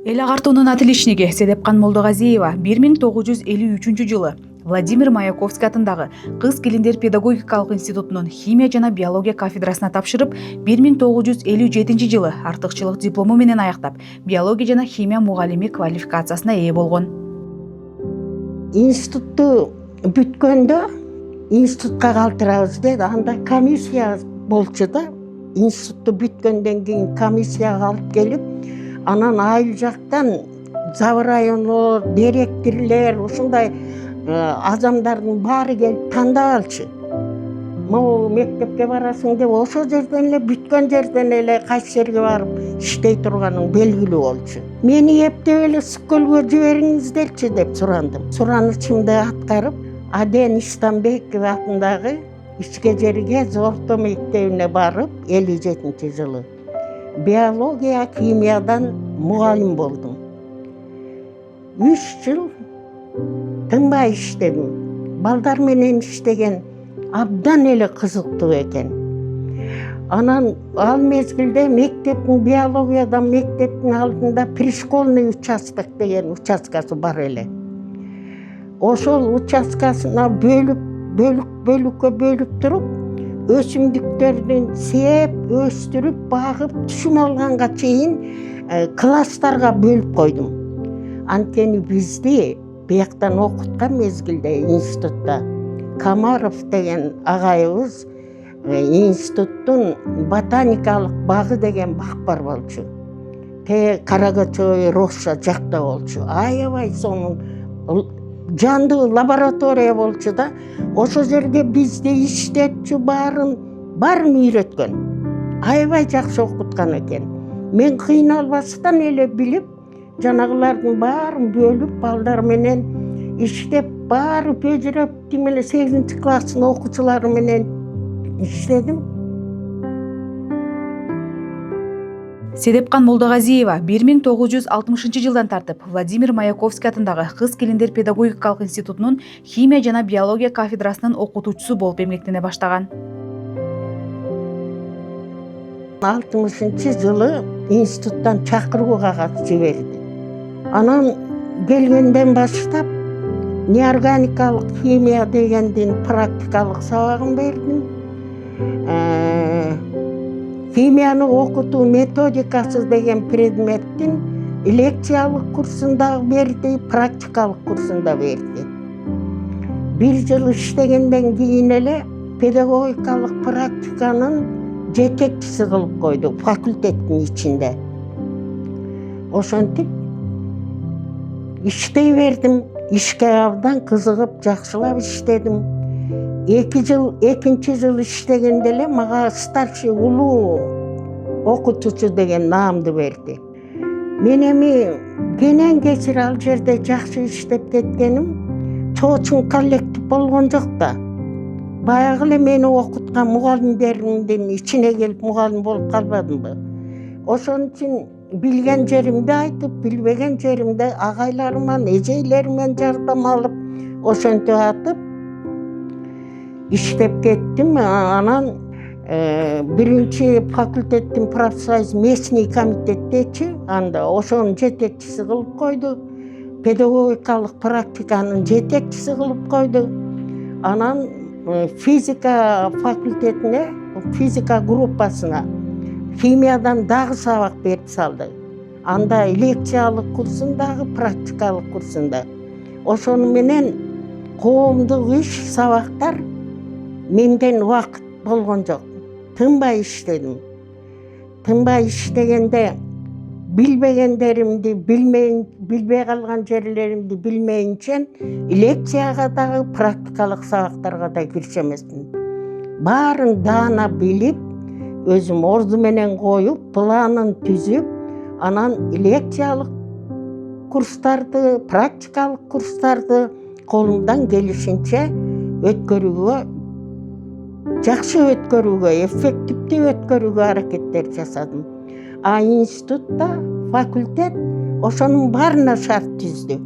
Эл агартуунун отличниги Седепкан Молдогазиева 1953-жылы Владимир Маяковский атындагы Кыз келиндер педагогикалык институтунун химия жана биология кафедрасына тапшырып, 1957-жылы артыкчылык диплому менен аяктап, биология жана химия мугалими квалификациясына ээ болгон. Институтту бүткөндө институтка калтырабыз деди. Анда комиссия болчу да. Институтту бүткөндөн кийин комиссияга алып келип, анан айыл жактан Завы району директорлер, ушундай адамдардын баары келип тандап алчу. Могу мектепке барасың деп, ошол жерден эле бүткөн жерден эле кайсы жерге барып иштей турганың белгилүү болчу. Мени эптеп эле Сүккөлгө жибериңиздерчи деп сурандым. Суранычымды аткарып, Аден Истанбеков атындагы Ичкежерге орто мектебине барып, 57-жылы биология, химиядан мугалим болдум. 3 жыл тынбай иштедим. Балдар менен иштеген абдан эле кызыктуу экен. Анан ал мезгилде мектептин биологиядан мектептин алдында пришкольный участок деген участкасы бар эле. Ошол участкасына бөлүккө бөлүп туруп, өсүмдүктөрдүн сеп, өстүрүп, багып, түшүм алганга чейин класстарга бөлүп койдум. Анткени бизди бияктан окуткан мезгилде институтта Камаров деген агайыбыз институттун ботаникалык багы деген бак бар болчу. Карагачой, Роща жакта болчу. Аябай сонун жандуу лаборатория болчу да. Ошол жерде бизди иштетчү баарын үйрөткөн. Аябай жакшы окуткан экен. Мен кыйналбастан эле билип, жанагылардын баарын бөлүп, балдар менен иштеп, баары бөжүрөп, тимеле 8-класстын окуучулары менен иштедим. Седепкан Молдогазиева 1960-жылдан тартып Владимир Маяковский атындагы Кыз келиндер педагогикалык институтунун химия жана биология кафедрасынын окутуучусу болуп эмгектене баштаган. 60-жылы институттан чакыруу кагаз жиберди. Анан келгенден баштап неорганикалык химия дегендин практикалык сабагын бердим. Химияны окутуу методикасы деген предметтин лекциялык курсун да берди, практикалык курсун да берди. 1 жыл иштегенден кийин эле педагогикалык практиканын жетекчиси кылып койду факультеттин ичинде. Ошентип иштей бердим. Ишке абдан кызыгып, жакшылап иштедим. 2 жыл иштегенде эле мага старший улуу окутуучу деген наамды берди. Мен эми кенен кечир ал жерде жакшы иштеп кеткеним чоочун коллектив болгон жок да. Баягы эле мени окуткан мугалимдеримдин ичине келип мугалим болуп калбадымбы. Ошон үчүн билген жеримди айтып, билбеген жеримди агайларыман, эжейлеримден жардам алып, ошентип атып иштеп кеттим. Анан биринчи факультеттин профсоюз местный комитеттечи, анда ошонун жетекчиси кылып койду. Педагогикалык практиканын жетекчиси кылып койду. Анан физика факультетине, физика группасына химиядан дагы сабак берип салды. Анда лекциялык курсун дагы, практикалык курсун да. Ошону менен коомдук иш, сабактар менден убакыт болгон жок. Тынбай иштедим. Тынбай иштегенде билбегендеримди, билбей калган жерлеримди билмейинчен лекцияга дагы, практикалык сабактарга да кирише эмесмин. Баарын даана билип, өзүм орду менен коюп, планын түзүп, анан лекциялык курстарды, практикалык курстарды колумдан келишинче өткөрүүгө, жакшы өткөрүүгө, эффективдүү өткөрүүгө аракеттер жасадым. А институтта факультет ошонун баарына шарт түздү.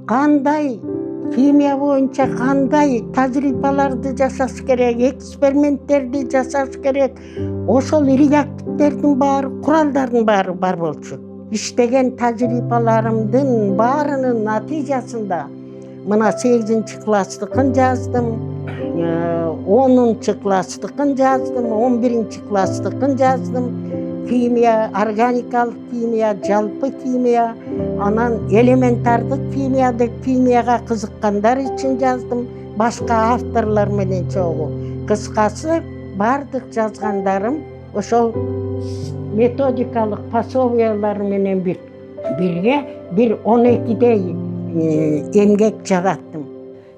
Кандай химия боюнча кандай тажрыйбаларды жасаш керек, эксперименттерди жасаш керек, ошол реактивдердин баары, куралдардын баары бар болчу. иштеген тажрыйбаларымдын баарынын натыйжасында мына 8 класстыкын жаздым, 10 класстыкын жаздым, 11 класстыкын жаздым. Химия, органикалык химия, жалпы химия, анан элементардык химия деп химияга кызыккандар үчүн жаздым. Башка авторлор менен чогуу. Кыскасы, бардык жазгандарым ошол методикалык пособиялар менен бирге бир 12дей эмгек жараттым.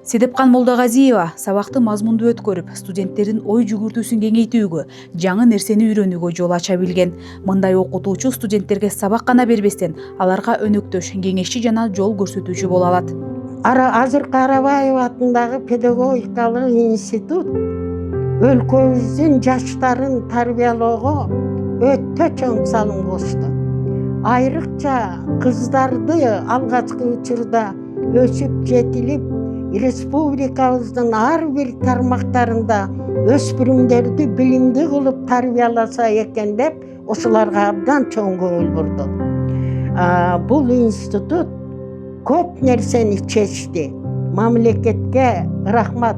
Седепкан Молдогазиева сабакты мазмундуу өткөрүп, студенттердин ой жүгүртүүсүн кеңейтүүгө, жаңы нерсени үйрөнүүгө жол ача билген. Мындай окутуучу студенттерге сабак гана бербестен, аларга өнөктөш, кеңешчи жана жол көрсөтүүчү боло алат. Азыр Карабаев атындагы педагогикалык институт өлкөбүздүн жаштарын тарбиялоого өтө чоң салым кошту. Айрыкча кыздарды алгачкы учурда өсүп жетилип, республикабыздын ар бир тармактарында өспүрүмдөрдү билимдүү кылып тарбияласа экен деп, ошолорго абдан чоң көңүл бурду. Бул институт көп нерсени чечти. Мамлекетке рахмат.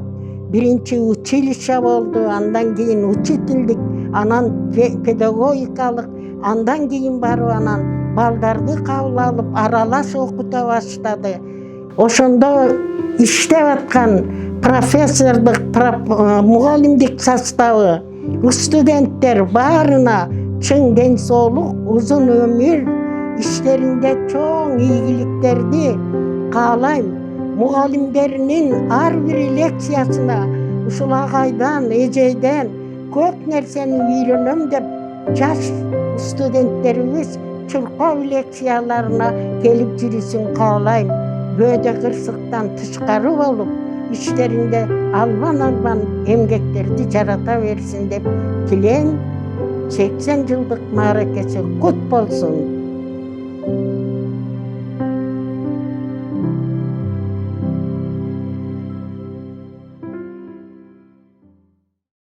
Биринчи училище болду, андан кийин учительдик, анан педагогикалык, андан кийин барып анан балдарды кабыл алып аралаш окута баштады. Ошондо иштеп аткан профессордук, мугалимдик составы, студенттер баарына чың ден соолук, узун өмүр, иштеринде чоң ийгиликтерди каалайм. Мугалимдеринин ар бир лекциясына ушул агайдан, эжейден көп нерсени үйрөнөм деп жаш студенттерибиз Чурков лекцияларына келип жүрүсүн каалайм. Бөөдө кырсыктан тышкары болуп, иштеринде албан эмгектерди жарата берсин деп тилейм. 80 жылдык мааракеси кут болсун.